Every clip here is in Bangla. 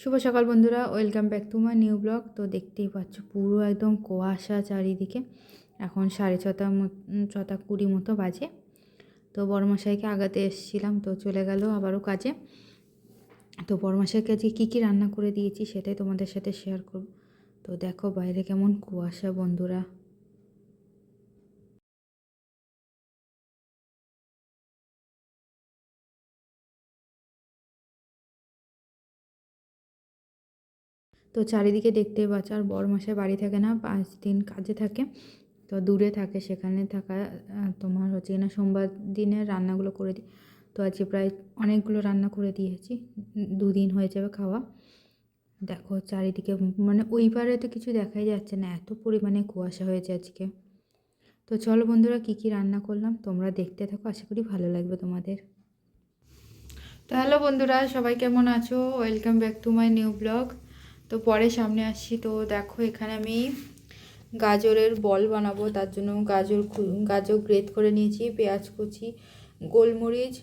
শুভ সকাল বন্ধুরা, welcome back to my new blog. তো দেখতেই পাচ্ছ পুরো একদম কুয়াশা চারিদিকে। এখন 6:30 মতো বাজে। তো বড়মশাইকে আগাতে এসেছিলাম, তো চলে গেল আবারও কাজে। তো বড়মশাইকে আজকে কী কী রান্না করে দিয়েছি সেটাই তোমাদের সাথে শেয়ার করব। তো দেখো বাইরে কেমন কুয়াশা বন্ধুরা। তো চারিদিকে দেখতেই পাচ্ছ, আর বড়মশাই বাড়ি থাকে না, 5 দিন কাজে থাকে। তো দূরে থাকে, সেখানে থাকা তোমার হচ্ছে না সোমবার দিনে রান্নাগুলো করে দিই। তো আজকে প্রায় অনেকগুলো রান্না করে দিয়েছি, 2 দিন হয়ে যাবে খাওয়া। দেখো চারিদিকে মানে ওই পারে তো কিছু দেখাই যাচ্ছে না, এত পরিমাণে কুয়াশা হয়েছে আজকে। তো চলো বন্ধুরা, কী কী রান্না করলাম তোমরা দেখতে থাকো, আশা করি ভালো লাগবে তোমাদের। তো হ্যালো বন্ধুরা, সবাই কেমন আছো? Welcome back to my new blog. তো পরে সামনে আসছি। তো দেখো এখানে আমি গাজরের বল বানাবো, তার জন্য গাজর গ্রেট করে নিয়েছি, পেঁয়াজ কুচি, গোলমরিচ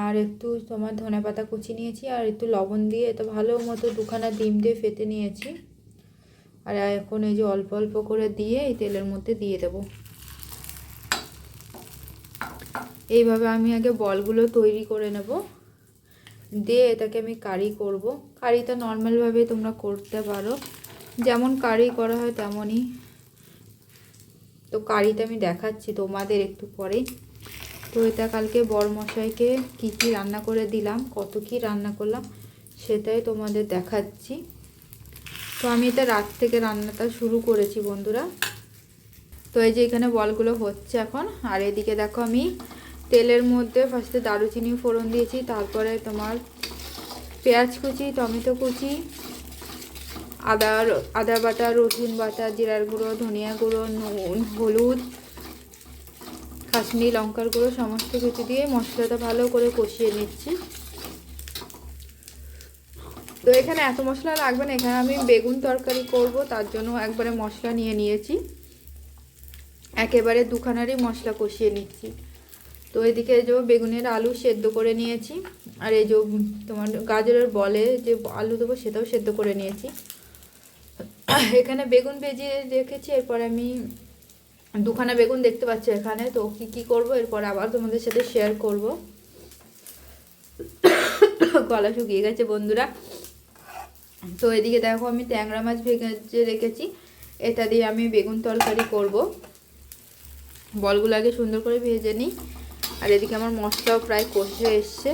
আর একটু তোমার ধনেপাতা কুচি নিয়েছি, আর একটু লবণ দিয়ে এটা ভালো মতো 2খানা ডিম দিয়ে ফেটে নিয়েছি। আর এখন এই যে অল্প অল্প করে দিয়ে এই তেলের মধ্যে দিয়ে দেবো। এইভাবে আমি আগে বলগুলো তৈরি করে নেব, দিয়ে এটাকে আমি কারি করব। কারিটা নর্মালভাবে তোমরা করতে পারো, যেমন কারি করা হয় তেমনই। তো কারিটা আমি দেখাচ্ছি তোমাদের একটু পরেই। তো এটা কালকে বড়মশাইকে কী কী রান্না করে দিলাম, কত কী রান্না করলাম সেটাই তোমাদের দেখাচ্ছি। তো আমি এটা রাত থেকে রান্নাটা শুরু করেছি বন্ধুরা। তো এই যে এখানে বলগুলো হচ্ছে এখন। আর এদিকে দেখো আমি তেলের মধ্যে ফার্স্টে দারুচিনি ফোড়ন দিয়েছি, তারপরে তোমার পেঁয়াজ কুচি, টমেটো কুচি, আদা বাটা, রসুন বাটা, জিরার গুঁড়ো, ধনিয়া গুঁড়ো, নুন, হলুদ, কাশ্মীরি লঙ্কার গুঁড়ো সমস্ত কিছু দিয়ে মশলাটা ভালো করে কষিয়ে নিচ্ছি। তো এখানে এত মশলা লাগবে না, এখানে আমি বেগুন তরকারি করব, তার জন্য একবারে মশলা নিয়ে নিয়েছি, একেবারে 2খানারই মশলা কষিয়ে নিচ্ছি। তো এদিকে যে বেগুনের আলু সেদ্ধ করে নিয়েছি, আর এই যে তোমার গাজরের বলে যে আলু দেবো সেটাও সেদ্ধ করে নিয়েছি। এখানে বেগুন ভেজে রেখেছি, এরপরে আমি 2খানা বেগুন দেখতে পাচ্ছি এখানে। তো কী করব এরপর আবার তোমাদের সাথে শেয়ার করব। গলা শুকিয়ে গেছে বন্ধুরা। তো এদিকে দেখো আমি ট্যাংরা মাছ ভেজে রেখেছি, এটা দিয়ে আমি বেগুন তরকারি করব। বলগুলো আগে সুন্দর করে ভেজে নিই। আর এদিকে আমার মশলাও প্রায় কষে এসছে।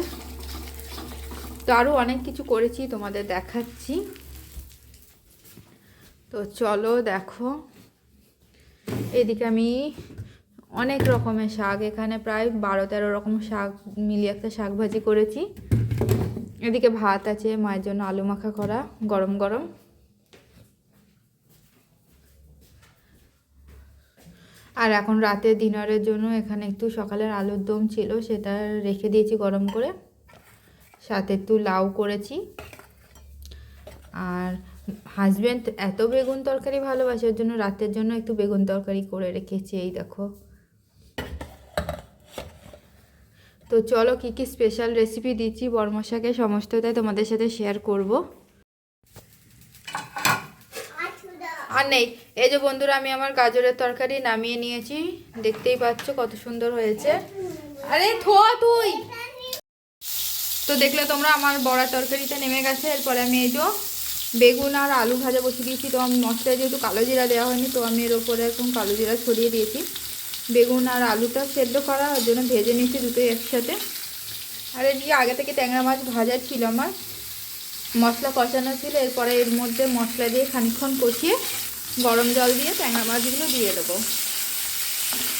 তো আরও অনেক কিছু করেছি তোমাদের দেখাচ্ছি। তো চলো দেখো, এদিকে আমি অনেক রকমের শাক, এখানে প্রায় 12-13 রকম শাক মিলিয়ে একটা শাক ভাজি করেছি। এদিকে ভাত আছে, মায়ের জন্য আলু মাখা করা গরম গরম। আর এখন রাতের ডিনারের জন্য এখানে একটু সকালের আলুর দম ছিল, সেটা রেখে দিয়েছি গরম করে, সাথে একটু লাউ করেছি। আর হাজব্যান্ড এত বেগুন তরকারি ভালোবাসে, ওর জন্য রাতের জন্য একটু বেগুন তরকারি করে রেখেছি, এই দেখো। তো চলো কী কী স্পেশাল রেসিপি দিচ্ছি বড়মশাকে সমস্তটাই তোমাদের সাথে শেয়ার করব। আর নেই, এই যে বন্ধুরা আমি আমার গাজরের তরকারি নামিয়ে নিয়েছি, দেখতেই পাচ্ছ কত সুন্দর হয়েছে। আরে থোয়া তুই। তো দেখলে তোমরা আমার বড়া তরকারিটা নেমে গেছে। এরপরে আমি এই যে বেগুন আর আলু ভাজা বসিয়ে দিয়েছি। তো আমি মশলায় যেহেতু কালো জিরা দেওয়া হয়নি, তো আমি এর ওপরে এখন কালো জিরা ছড়িয়ে দিয়েছি। বেগুন আর আলুটা সেদ্ধ করা, ওর জন্য ভেজে নিয়েছি দুটোই একসাথে। আর এদিকে আগে থেকে ট্যাংরা মাছ ভাজা ছিল আমার, মশলা কষানো ছিল। এরপরে এর মধ্যে মশলা দিয়ে খানিকক্ষণ কষিয়ে গরম জল দিয়ে ট্যাংরা মাছগুলো দিয়ে দেবো।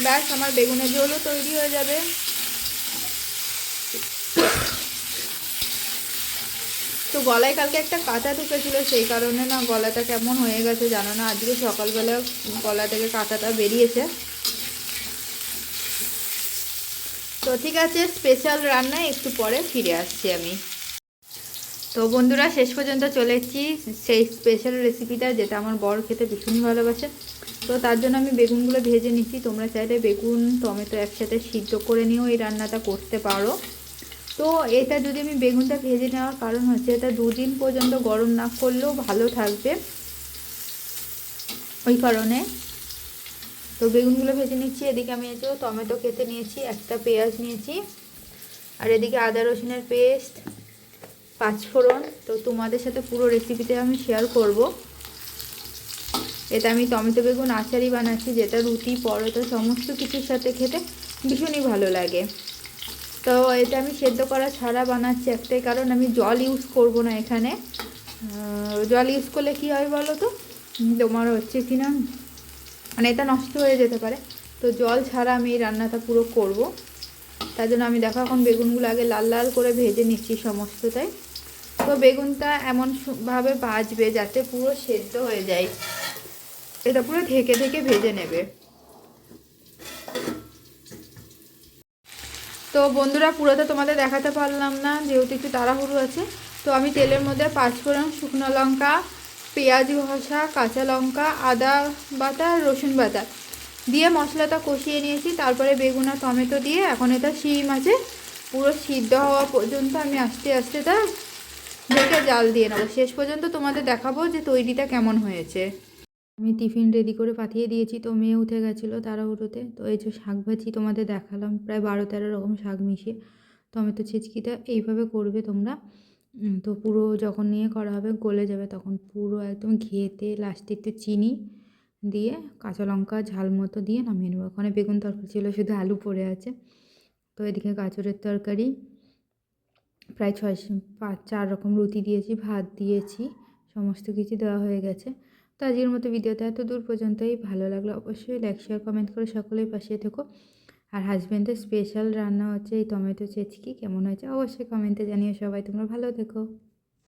ব্যাস আমার বেগুনের ঝোলও তৈরি হয়ে যাবে। তো গলায় কালকে একটা কাঁটা ঢুকেছিল, সেই কারণে না গলাটা কেমন হয়ে গেছে জানো না, আজকে সকালবেলা গলা থেকে কাঁটাটা বেরিয়েছে। তো ঠিক আছে, স্পেশাল রান্নায় একটু পরে ফিরে আসছি আমি। তো বন্ধুরা শেষ পর্যন্ত চলে এসেছি সেই স্পেশাল রেসিপিটা, যেটা আমার বর খেতে ভীষণই ভালোবাসে। তো তার জন্য আমি বেগুনগুলো ভেজে নিচ্ছি। তোমরা চাইলে বেগুন টমেটো একসাথে সিদ্ধ করে নিয়েও এই রান্নাটা করতে পারো। তো তো এটা যদি আমি বেগুনটা ভেজে নেওয়ার কারণ হচ্ছে এটা 2 দিন পর্যন্ত গরম না করলেও ভালো থাকবে, ওই কারণে। তো বেগুনগুলো ভেজে নিচ্ছি। এদিকে আমি এই যে টমেটো কেটে নিয়েছি, একটা পেঁয়াজ নিয়েছি, আর এদিকে আদা রসুনের পেস্ট, 5 ফোড়ন। তো তোমাদের সাথে পুরো রেসিপিতে আমি শেয়ার করব। এটা আমি টমেটো বেগুন আচারই বানাচ্ছি, যেটা রুটি পরোটা সমস্ত কিছুর সাথে খেতে ভীষণই ভালো লাগে। তো এটা আমি সেদ্ধ করা ছাড়া বানাচ্ছি একটাই কারণ, আমি জল ইউজ করব না এখানে। জল ইউজ করলে কী হয় বলো তো, তোমার হচ্ছে কি না, মানে এটা নষ্ট হয়ে যেতে পারে। তো জল ছাড়া আমি এই রান্নাটা পুরো করব। তার জন্য আমি দেখো এখন বেগুনগুলো আগে লাল লাল করে ভেজে নিচ্ছি সমস্তটাই। তো বেগুনটা এমনভাবে ভাজবে যাতে পুরো সেদ্ধ হয়ে যায়, এটা পুরো ঢেকে ঢেকে ভেজে নেবে। তো বন্ধুরা পুরোটা তোমাদের দেখাতে পারলাম না যেহেতু একটু তাড়াহুড়ো আছে। তো আমি তেলের মধ্যে 5 ফোড়ন, শুকনো লঙ্কা, পেঁয়াজ ঘষা, কাঁচা লঙ্কা, আদা বাটা, রসুন বাটা দিয়ে মশলাটা কষিয়ে নিয়েছি। তারপরে বেগুন আর টমেটো দিয়ে এখন এটা শিম আছে পুরো সিদ্ধ হওয়া পর্যন্ত আমি আস্তে আস্তে তা ঢেকে জাল দিয়ে নেবো। শেষ পর্যন্ত তোমাদের দেখাবো যে তৈরিটা কেমন হয়েছে। আমি টিফিন রেডি করে পাঠিয়ে দিয়েছি। তো মেয়ে উঠে গেছিলো তাড়াহুড়োতে। তো এই যে শাক ভাজি তোমাদের দেখালাম, প্রায় 12-13 রকম শাক মিশিয়ে। টমেটো ছেচকিটা এইভাবে করবে তোমরা। তো পুরো যখন নিয়ে করা হবে গলে যাবে, তখন পুরো একদম ঘেঁটে লাস্টে একটু চিনি দিয়ে কাঁচা লঙ্কা ঝাল মতো দিয়ে নামিয়ে নেবো। ওখানে বেগুন তরকারি ছিল, শুধু আলু পড়ে আছে। তো এদিকে গাজরের তরকারি, প্রায় 4 রকম রুটি দিয়েছি, ভাত দিয়েছি, সমস্ত কিছু দেওয়া হয়ে গেছে। তো আজকের মতো ভিডিওটা এত দূর পর্যন্তই। ভালো লাগলো অবশ্যই লাইক শেয়ার কমেন্ট করে সকলেই পাশে থেকো। আর হাজব্যান্ডের স্পেশাল রান্না হচ্ছে এই টমেটো চেচকি, কেমন হয়েছে অবশ্যই কমেন্টে জানিয়ে সবাই। তোমরা ভালো থেকো।